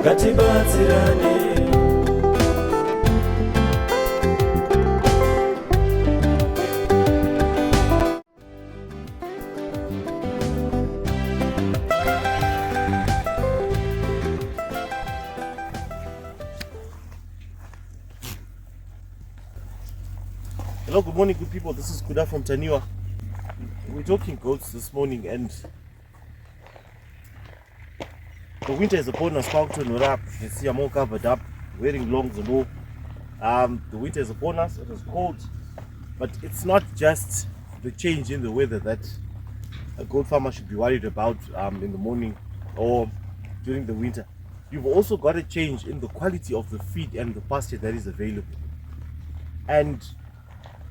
ngatibatsirane. Hello, good morning, good people. This is Kuda from Taniwa. We're talking goats this morning, and the winter is upon us. You see, I'm all covered up, wearing longs and all. The winter is upon us. It is cold, but it's not just the change in the weather that a goat farmer should be worried about in the morning or during the winter. You've also got a change in the quality of the feed and the pasture that is available. And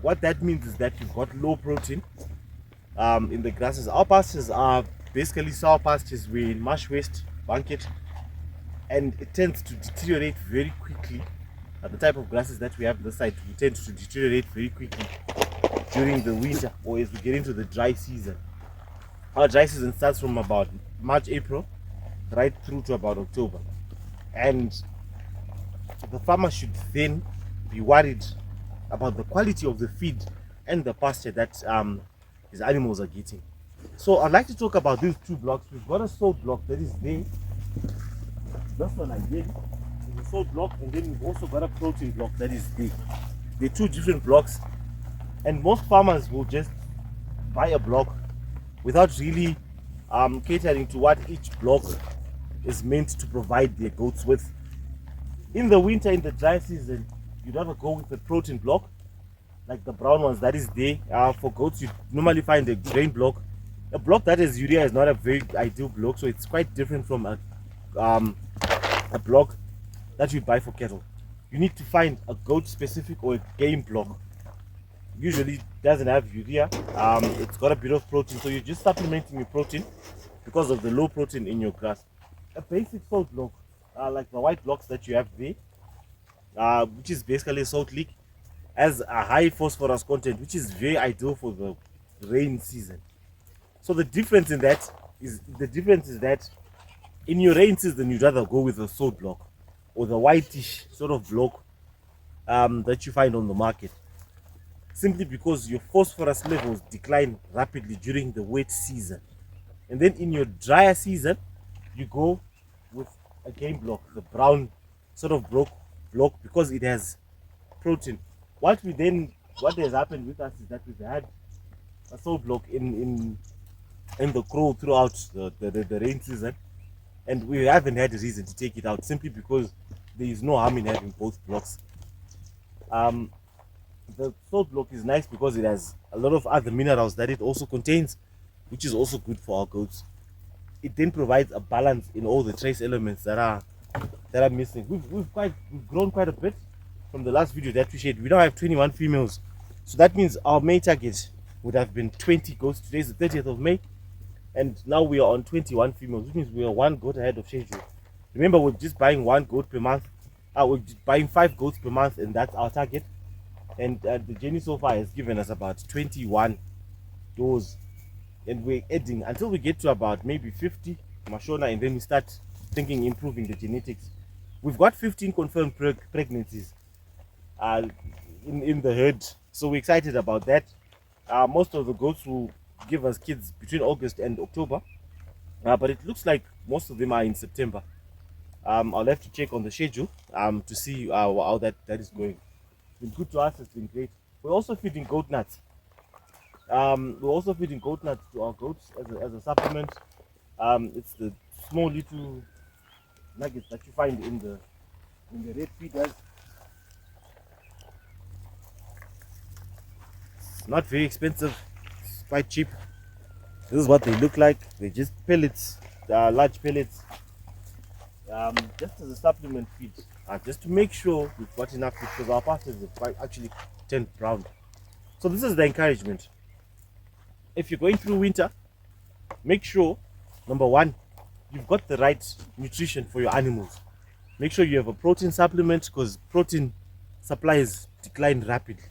what that means is that you've got low protein in the grasses. Our pastures are basically sour pastures. We're in marsh waste, banket, and it tends to deteriorate very quickly. The type of grasses that we have on this side, we tend to deteriorate very quickly during the winter or as we get into the dry season. Our dry season starts from about March, April, right through to about October. And the farmer should then be worried about the quality of the feed and the pasture that his animals are getting. So I'd like to talk about these two blocks. We've got a salt block that is there. This one again is a salt block, and then we've also got a protein block that is there. They're two different blocks, and most farmers will just buy a block without really catering to what each block is meant to provide their goats with. In the winter, in the dry season, you'd rather go with the protein block, like the brown ones that is there. For goats, you normally find a grain block. A block that is urea is not a very ideal block, so it's quite different from a block that you buy for cattle. You need to find a goat specific or a game block. Usually it doesn't have urea. It's got a bit of protein, so you're just supplementing your protein because of the low protein in your grass. A basic salt block, like the white blocks that you have there, which is basically a salt lick, has a high phosphorus content, which is very ideal for the rain season. So the difference is that in your rain season you'd rather go with the salt block or the whitish sort of block that you find on the market, simply because your phosphorus levels decline rapidly during the wet season. And then in your drier season you go with a game block, the brown sort of block, because it has protein. What has happened with us is that we've had a salt block in the crow throughout the rain season, and we haven't had a reason to take it out, simply because there is no harm in having both blocks. The salt block is nice because it has a lot of other minerals that it also contains, which is also good for our goats. It then provides a balance in all the trace elements that are missing. We've grown quite a bit from the last video that we shared. We now have 21 females, so that means our May target would have been 20 goats. Today is the 30th of May, and now we are on 21 females, which means we are one goat ahead of schedule. Remember, we're just buying one goat per month. We're just buying 5 goats per month, and that's our target. And the journey so far has given us about 21 doors, and we're adding until we get to about maybe 50 Mashona, and then we start thinking improving the genetics. We've got 15 confirmed pregnancies in the herd, so we're excited about that. Most of the goats will give us kids between August and October, but it looks like most of them are in September. I'll have to check on the schedule to see how that is going. It's been good to us. It's been great. We're also feeding goat nuts. To our goats as a supplement. It's the small little nuggets that you find in the red feeders. It's not very expensive. It's quite cheap. This is what they look like. They're just pellets, large pellets, just as a supplement feed, just to make sure we've got enough feed, because our pastures have quite actually turned brown. So this is the encouragement. If you're going through winter, make sure, number one, you've got the right nutrition for your animals. Make sure you have a protein supplement, because protein supplies decline rapidly.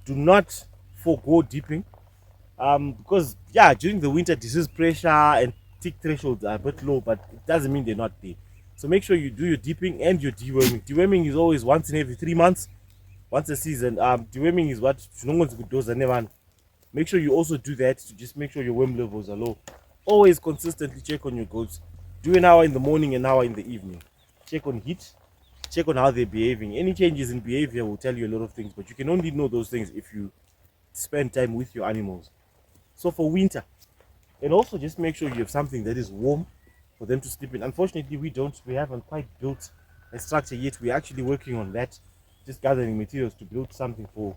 Do not forego dipping, because during the winter disease pressure and tick thresholds are a bit low, but it doesn't mean they're not there. So make sure you do your deeping and your deworming. Deworming is always once in every 3 months, once a season. Deworming is what make sure you also do that to just make sure your worm levels are low. Always consistently check on your goats. Do an hour in the morning, an hour in the evening. Check on heat, check on how they're behaving. Any changes in behavior will tell you a lot of things, but you can only know those things if you spend time with your animals. So for winter, and also just make sure you have something that is warm for them to sleep in. Unfortunately, we haven't quite built a structure yet. We're actually working on that, just gathering materials to build something for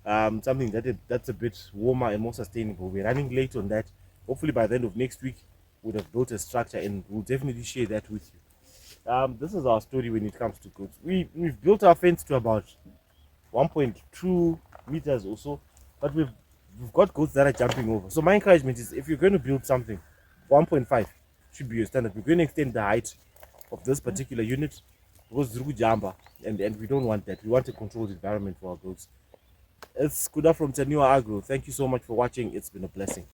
something that's a bit warmer and more sustainable. We're running late on that. Hopefully by the end of next week we'll have built a structure, and we'll definitely share that with you. This is our story when it comes to goats. We've built our fence to about 1.2 meters or so, but we've got goats that are jumping over. So my encouragement is, if you're going to build something, 1.5 should be your standard. We're going to extend the height of this particular unit because jamba, and we don't want that. We want a controlled environment for our goats. It's Kuda from Taniwa Agro. Thank you so much for watching. It's been a blessing.